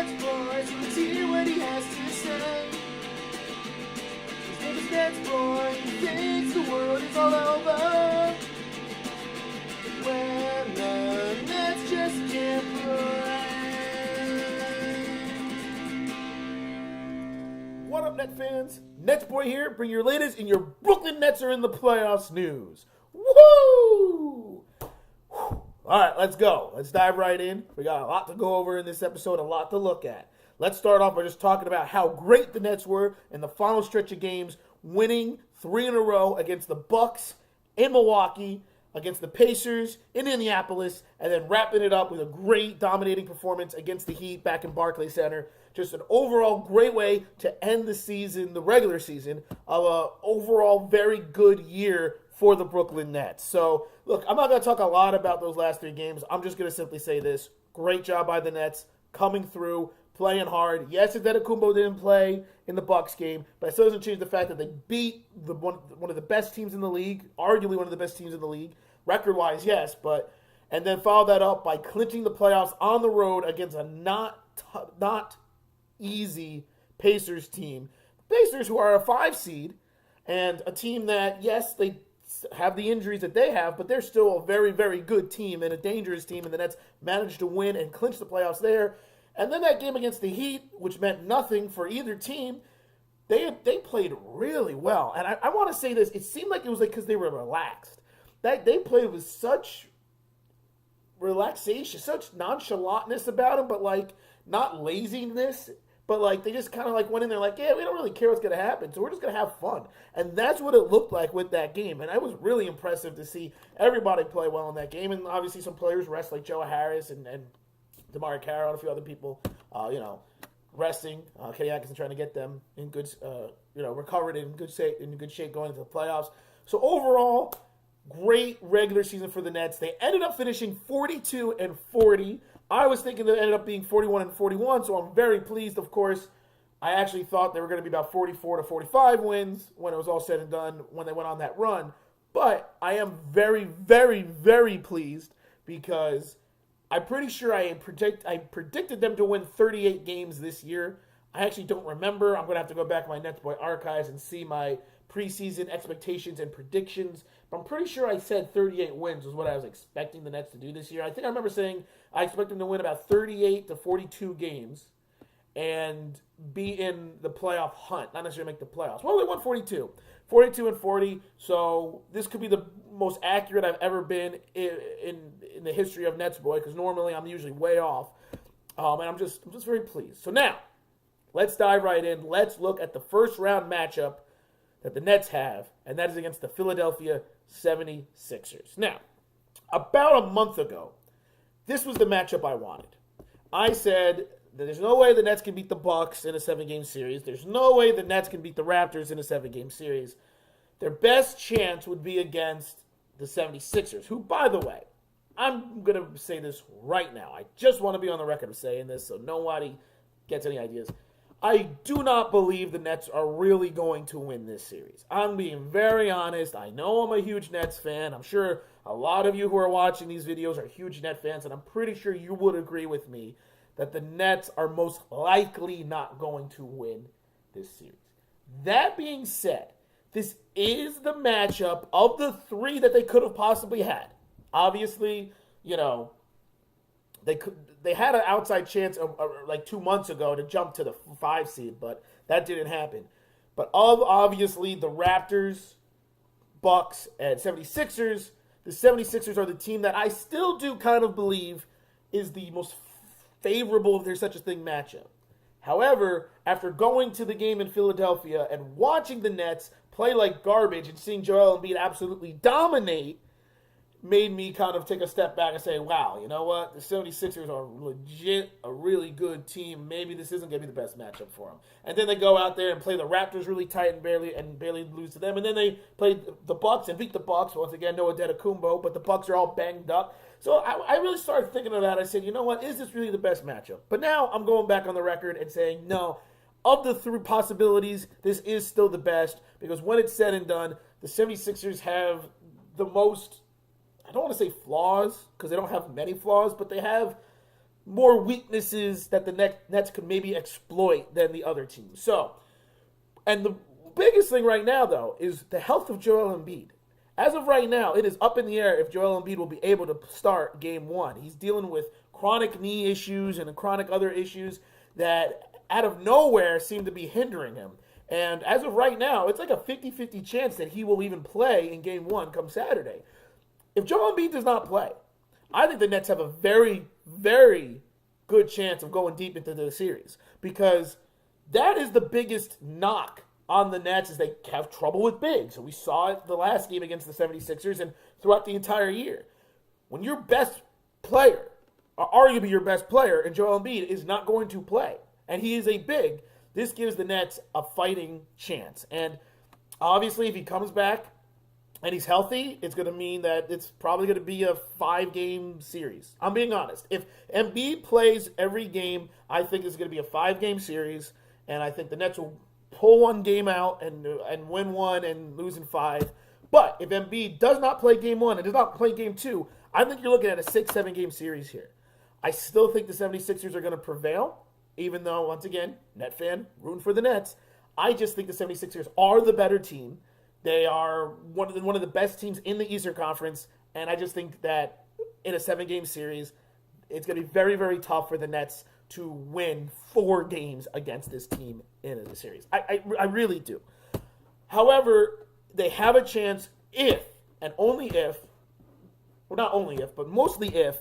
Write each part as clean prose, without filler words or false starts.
NetsBoy, so let's hear what he has to say. His name is NetsBoy, he thinks the world is all over when the Nets just can't play. What up, Net fans? NetsBoy here, bring your latest in your Brooklyn Nets are in the playoffs news. Woo! All right, let's go. Let's dive right in. We got a lot to go over in this episode, a lot to look at. Let's start off by just talking about how great the Nets were in the final stretch of games, winning 3 in a row against the Bucks in Milwaukee, against the Pacers in Indianapolis, and then wrapping it up with a great dominating performance against the Heat back in Barclays Center. Just an overall great way to end the season, the regular season, of an overall very good year for the Brooklyn Nets. So, look, I'm not going to talk a lot about those last 3 games. I'm just going to simply say this. Great job by the Nets, coming through, playing hard. Yes, Antetokounmpo didn't play in the Bucks game, but it still doesn't change the fact that they beat one of the best teams in the league, arguably one of the best teams in the league, record-wise, yes, and then followed that up by clinching the playoffs on the road against a not easy Pacers team. Pacers, who are a 5 seed, and a team that, yes, they have the injuries that they have, but they're still a very, very good team and a dangerous team, and the Nets managed to win and clinch the playoffs there. And then that game against the Heat, which meant nothing for either team, they played really well. And I want to say this, it seemed like it was because they were relaxed. They played with such relaxation, such nonchalantness about them, but not laziness. But they just kind of went in there yeah, we don't really care what's going to happen, so we're just going to have fun. And that's what it looked like with that game. And it was really impressive to see everybody play well in that game. And obviously some players rest, like Joe Harris and DeMar Carroll and a few other people, resting. Kenny Atkinson trying to get them in good, recovered in good shape going into the playoffs. So overall, great regular season for the Nets. They ended up finishing 42-40. I was thinking they ended up being 41-41, so I'm very pleased. Of course, I actually thought they were going to be about 44-45 wins when it was all said and done when they went on that run. But I am very, very, very pleased because I'm pretty sure I predicted them to win 38 games this year. I actually don't remember. I'm going to have to go back to my NetsBoy archives and see my preseason expectations and predictions. But I'm pretty sure I said 38 wins was what I was expecting the Nets to do this year. I think I remember saying I expect them to win about 38 to 42 games and be in the playoff hunt, not necessarily make the playoffs. Well, they won 42. 42-40, so this could be the most accurate I've ever been in the history of NetsBoy, because normally I'm usually way off. And I'm just very pleased. So now, let's dive right in. Let's look at the first round matchup that the Nets have, and that is against the Philadelphia 76ers. Now, about a month ago, this was the matchup I wanted. I said that there's no way the Nets can beat the Bucks in a 7-game series. There's no way the Nets can beat the Raptors in a 7-game series. Their best chance would be against the 76ers, who, by the way, I'm going to say this right now. I just want to be on the record of saying this so nobody gets any ideas. I do not believe the Nets are really going to win this series. I'm being very honest. I know I'm a huge Nets fan. I'm sure a lot of you who are watching these videos are huge Net fans, and I'm pretty sure you would agree with me that the Nets are most likely not going to win this series. That being said, this is the matchup of the 3 that they could have possibly had. Obviously, they had an outside chance of 2 months ago to jump to the 5 seed, but that didn't happen. But obviously the Raptors, Bucks, and 76ers, the 76ers are the team that I still do kind of believe is the most favorable, if there's such a thing, matchup. However, after going to the game in Philadelphia and watching the Nets play like garbage and seeing Joel Embiid absolutely dominate, made me kind of take a step back and say, wow, you know what? The 76ers are legit a really good team. Maybe this isn't going to be the best matchup for them. And then they go out there and play the Raptors really tight and barely lose to them. And then they play the Bucks and beat the Bucks. Once again, no Antetokounmpo, but the Bucks are all banged up. So I really started thinking of that. I said, you know what? Is this really the best matchup? But now I'm going back on the record and saying, no, of the 3 possibilities, this is still the best, because when it's said and done, the 76ers have the most, I don't want to say flaws, because they don't have many flaws, but they have more weaknesses that the Nets could maybe exploit than the other teams. So, and the biggest thing right now, though, is the health of Joel Embiid. As of right now, it is up in the air if Joel Embiid will be able to start game one. He's dealing with chronic knee issues and chronic other issues that out of nowhere seem to be hindering him. And as of right now, it's like a 50-50 chance that he will even play in game one come Saturday. If Joel Embiid does not play, I think the Nets have a very, very good chance of going deep into the series, because that is the biggest knock on the Nets, is they have trouble with bigs. So we saw it the last game against the 76ers and throughout the entire year. When your best player, or arguably your best player, and Joel Embiid is not going to play, and he is a big, this gives the Nets a fighting chance. And obviously if he comes back and he's healthy, it's going to mean that it's probably going to be a 5-game series. I'm being honest. If Embiid plays every game, I think it's going to be a 5-game series, and I think the Nets will pull one game out and win one and lose in 5. But if Embiid does not play game one and does not play game two, I think you're looking at a 6-7 game series here. I still think the 76ers are going to prevail, even though, once again, Net fan, rooting for the Nets. I just think the 76ers are the better team. They are one of the best teams in the Eastern Conference, and I just think that in a 7-game series, it's going to be very, very tough for the Nets to win 4 games against this team in the series. I really do. However, they have a chance if, and only if, well, not only if, but mostly if,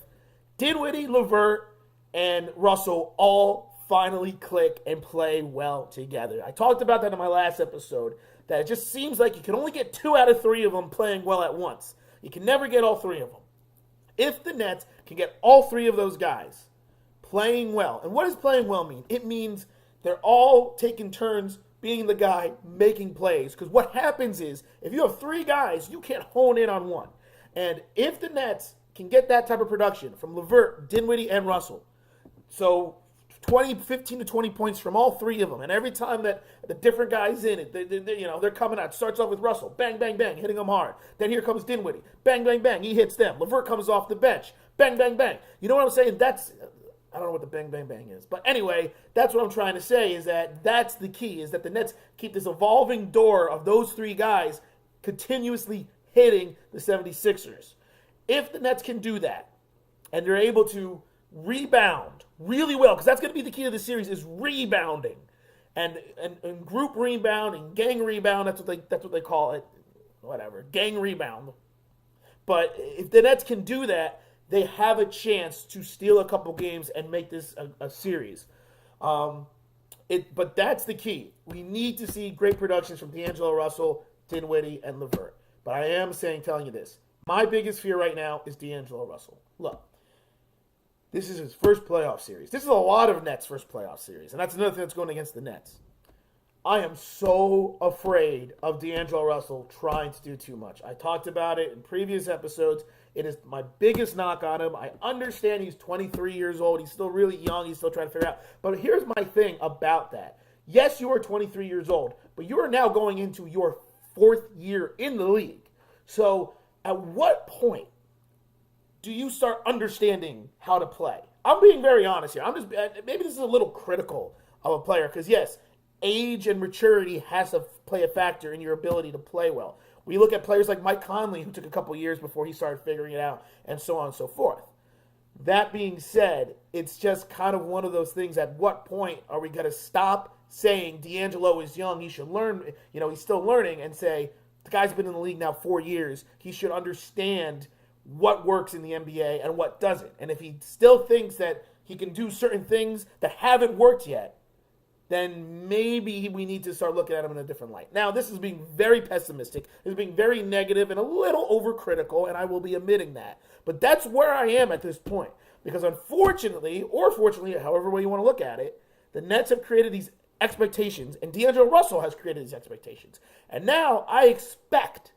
Dinwiddie, LeVert, and Russell all finally click and play well together. I talked about that in my last episode, that it just seems like you can only get 2 out of 3 of them playing well at once. You can never get all 3 of them. If the Nets can get all 3 of those guys playing well, and what does playing well mean? It means they're all taking turns being the guy making plays. Because what happens is, if you have 3 guys, you can't hone in on one. And if the Nets can get that type of production from LeVert, Dinwiddie, and Russell, so 15 to 20 points from all 3 of them, and every time that the different guys in it, they're coming out. Starts off with Russell, bang, bang, bang, hitting them hard. Then here comes Dinwiddie, bang, bang, bang, he hits them. LeVert comes off the bench, bang, bang, bang. You know what I'm saying? I don't know what the bang, bang, bang is. But anyway, that's what I'm trying to say, is that that's the key, is that the Nets keep this evolving door of those 3 guys continuously hitting the 76ers. If the Nets can do that, and they're able to rebound really well, because that's going to be the key to the series, is rebounding. And group rebound and gang rebound, that's what they call it. Whatever. Gang rebound. But if the Nets can do that, they have a chance to steal a couple games and make this a series. But that's the key. We need to see great productions from D'Angelo Russell, Dinwiddie, and LeVert. But I am telling you this. My biggest fear right now is D'Angelo Russell. Look, this is his first playoff series. This is a lot of Nets' first playoff series, and that's another thing that's going against the Nets. I am so afraid of D'Angelo Russell trying to do too much. I talked about it in previous episodes. It is my biggest knock on him. I understand he's 23 years old. He's still really young. He's still trying to figure it out. But here's my thing about that. Yes, you are 23 years old, but you are now going into your 4th year in the league. So at what point do you start understanding how to play? I'm being very honest here. Maybe this is a little critical of a player, because yes, age and maturity has to play a factor in your ability to play well. We look at players like Mike Conley, who took a couple years before he started figuring it out, and so on and so forth. That being said, it's just kind of one of those things. At what point are we going to stop saying D'Angelo is young, he should learn, he's still learning, and say, the guy's been in the league now 4 years, he should understand what works in the NBA and what doesn't. And if he still thinks that he can do certain things that haven't worked yet, then maybe we need to start looking at him in a different light. Now, this is being very pessimistic. This is being very negative and a little overcritical, and I will be admitting that. But that's where I am at this point. Because unfortunately, or fortunately, however way you want to look at it, the Nets have created these expectations, and D'Angelo Russell has created these expectations. And now I expect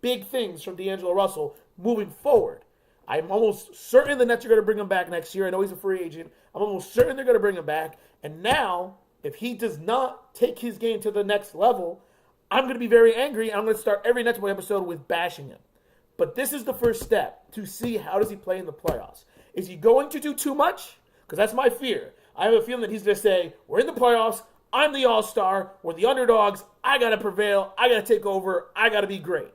big things from D'Angelo Russell moving forward. I'm almost certain the Nets are going to bring him back next year. I know he's a free agent. I'm almost certain they're going to bring him back. And now, if he does not take his game to the next level, I'm going to be very angry. And I'm going to start every NetsBoy episode with bashing him. But this is the first step to see how does he play in the playoffs. Is he going to do too much? Because that's my fear. I have a feeling that he's going to say, we're in the playoffs. I'm the all-star. We're the underdogs. I got to prevail. I got to take over. I got to be great.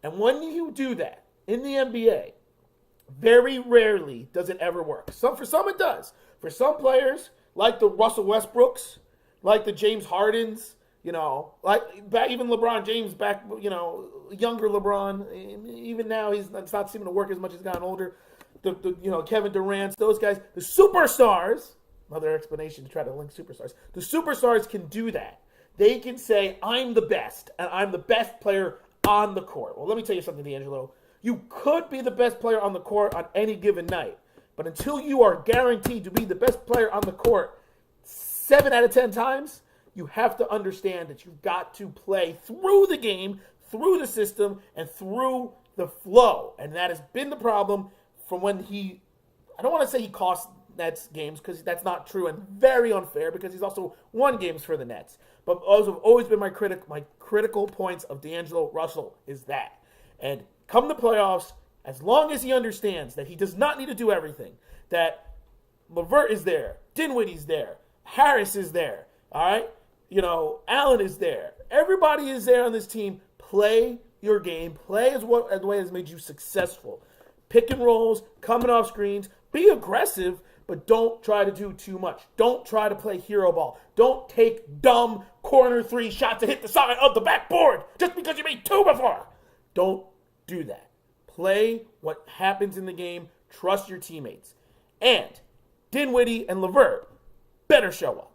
And when you do that in the NBA, very rarely does it ever work. For some it does. For some players, like the Russell Westbrooks, like the James Hardens, like even LeBron James back, younger LeBron, even now it's not seeming to work as much as he's gotten older. The Kevin Durant, those guys, the superstars, another explanation to try to link superstars. The superstars can do that. They can say, I'm the best, and I'm the best player on the court. Well, let me tell you something, D'Angelo. You could be the best player on the court on any given night, but until you are guaranteed to be the best player on the court 7 out of 10 times, you have to understand that you've got to play through the game, through the system, and through the flow. And that has been the problem from when I don't want to say he cost Nets games because that's not true and very unfair because he's also won games for the Nets. But those have always been my critical points of D'Angelo Russell is that. And come the playoffs, as long as he understands that he does not need to do everything, that LeVert is there, Dinwiddie's there, Harris is there, all right? Allen is there. Everybody is there on this team. Play your game. Play as the way it has made you successful. Pick and rolls, coming off screens. Be aggressive, but don't try to do too much. Don't try to play hero ball. Don't take dumb corner 3 shots to hit the side of the backboard just because you made 2 before. Don't do that. Play what happens in the game. Trust your teammates. And Dinwiddie and LeVert better show up.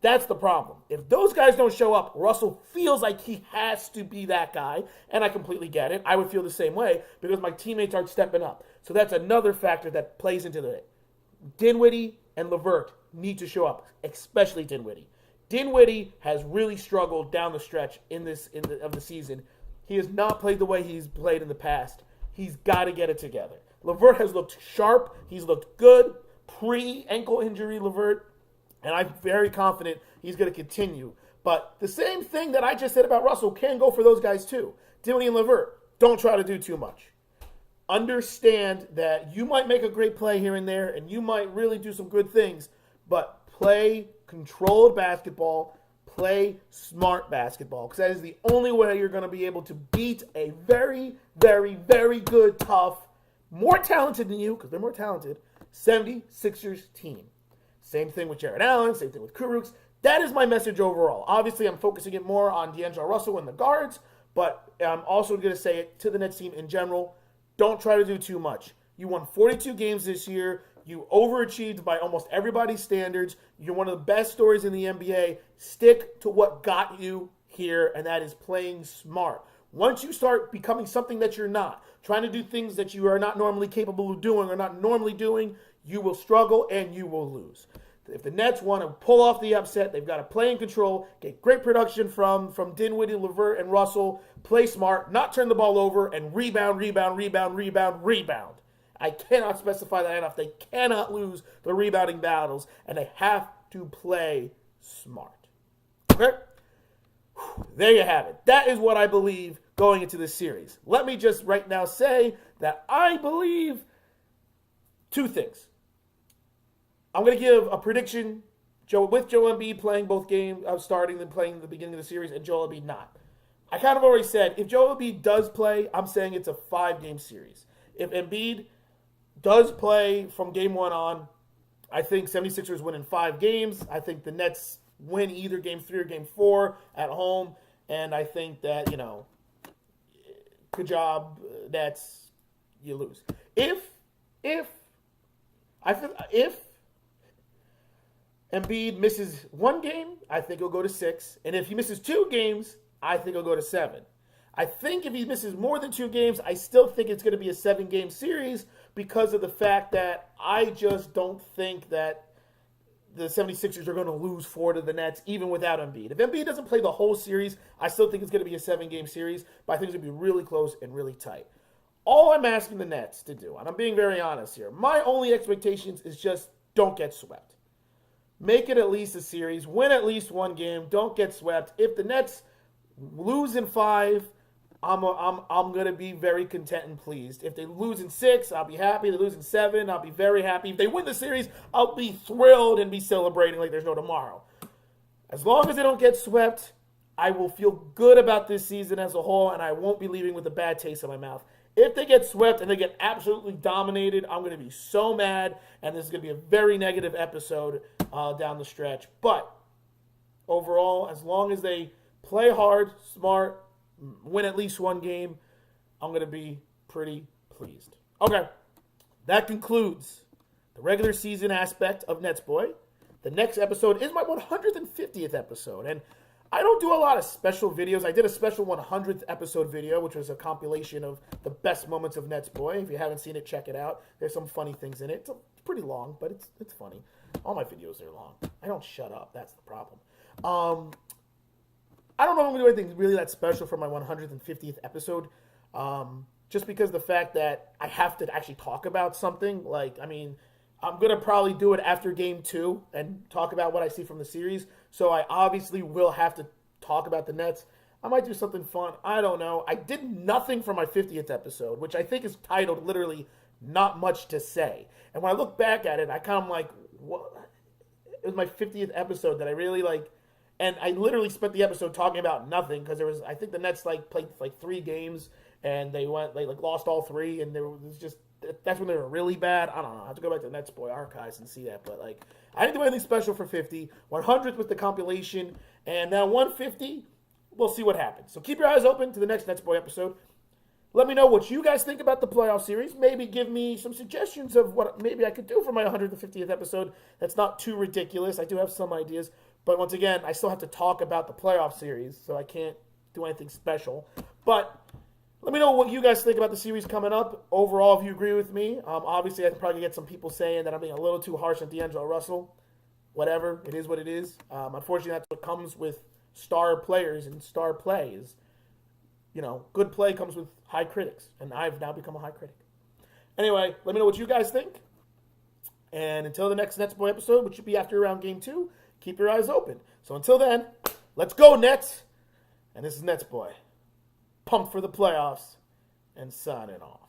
That's the problem. If those guys don't show up, Russell feels like he has to be that guy, and I completely get it. I would feel the same way because my teammates aren't stepping up. So that's another factor that plays into it. Dinwiddie and LeVert need to show up, especially Dinwiddie. Dinwiddie has really struggled down the stretch of the season. He has not played the way he's played in the past. He's got to get it together. LeVert has looked sharp. He's looked good pre-ankle injury, LeVert. And I'm very confident he's going to continue. But the same thing that I just said about Russell can go for those guys too. Dinwiddie and LeVert, don't try to do too much. Understand that you might make a great play here and there, and you might really do some good things, but play controlled basketball, play smart basketball, because that is the only way you're going to be able to beat a very, very, very good, tough, more talented than you, because they're more talented, 76ers team. Same thing with Jared Allen, same thing with Kurucs. That is my message overall. Obviously, I'm focusing it more on D'Angelo Russell and the guards, but I'm also going to say it to the Nets team in general. Don't try to do too much. You won 42 games this year. You overachieved by almost everybody's standards. You're one of the best stories in the NBA. Stick to what got you here, and that is playing smart. Once you start becoming something that you're not, trying to do things that you are not normally capable of doing or not normally doing, you will struggle and you will lose. If the Nets want to pull off the upset, they've got to play in control, get great production from Dinwiddie, LeVert, and Russell, play smart, not turn the ball over, and rebound. I cannot specify that enough. They cannot lose the rebounding battles, and they have to play smart. Okay? There you have it. That is what I believe going into this series. Let me just right now say that I believe 2 things. I'm going to give a prediction with Joel Embiid playing both games, starting and playing the beginning of the series, and Joel Embiid not. I kind of already said, if Joel Embiid does play, I'm saying it's a 5-game series. If Embiid does play from game 1 on, I think 76ers win in 5 games. I think the Nets win either game 3 or game 4 at home. And I think that, good job, Nets, you lose. If Embiid misses 1 game, I think he'll go to 6. And if he misses 2 games, I think he'll go to 7. I think if he misses more than 2 games, I still think it's going to be a 7-game series because of the fact that I just don't think that the 76ers are going to lose 4 to the Nets, even without Embiid. If Embiid doesn't play the whole series, I still think it's going to be a 7-game series, but I think it's going to be really close and really tight. All I'm asking the Nets to do, and I'm being very honest here, my only expectations is just don't get swept. Make it at least a series. Win at least 1 game. Don't get swept. If the Nets lose in 5, I'm gonna be very content and pleased. If they lose in 6, I'll be happy. If they lose in 7, I'll be very happy. If they win the series, I'll be thrilled and be celebrating like there's no tomorrow. As long as they don't get swept, I will feel good about this season as a whole, and I won't be leaving with a bad taste in my mouth. If they get swept and they get absolutely dominated, I'm going to be so mad, and this is going to be a very negative episode down the stretch. But overall, as long as they play hard, smart, win at least one game, I'm going to be pretty pleased. Okay, that concludes the regular season aspect of NetsBoy. The next episode is my 150th episode, and I don't do a lot of special videos. I did a special 100th episode video, which was a compilation of the best moments of NetsBoy. If you haven't seen it, check it out. There's some funny things in it. It's pretty long, but it's funny. All my videos are long. I don't shut up. That's the problem. I don't know if I'm going to do anything really that special for my 150th episode, just because the fact that I have to actually talk about something. I'm going to probably do it after game 2 and talk about what I see from the series. So I obviously will have to talk about the Nets. I might do something fun. I don't know. I did nothing for my 50th episode, which I think is titled literally Not Much to Say. And when I look back at it, I kind of like, what? It was my 50th episode that I really like. And I literally spent the episode talking about nothing because I think the Nets played 3 games and they lost all 3, and that's when they were really bad. I don't know. I have to go back to the NetsBoy archives and see that. But I didn't do anything special for 50. 100th was the compilation, and now 150, we'll see what happens. So keep your eyes open to the next NetsBoy episode. Let me know what you guys think about the playoff series. Maybe give me some suggestions of what maybe I could do for my 150th episode. That's not too ridiculous. I do have some ideas. But once again, I still have to talk about the playoff series, so I can't do anything special. But let me know what you guys think about the series coming up. Overall, if you agree with me, obviously I can probably get some people saying that I'm being a little too harsh on D'Angelo Russell. Whatever, it is what it is. Unfortunately, that's what comes with star players and star play is, good play comes with high critics, and I've now become a high critic. Anyway, let me know what you guys think. And until the next NetsBoy episode, which should be after around game 2, keep your eyes open. So until then, let's go, Nets! And this is NetsBoy. Pumped for the playoffs and signing off.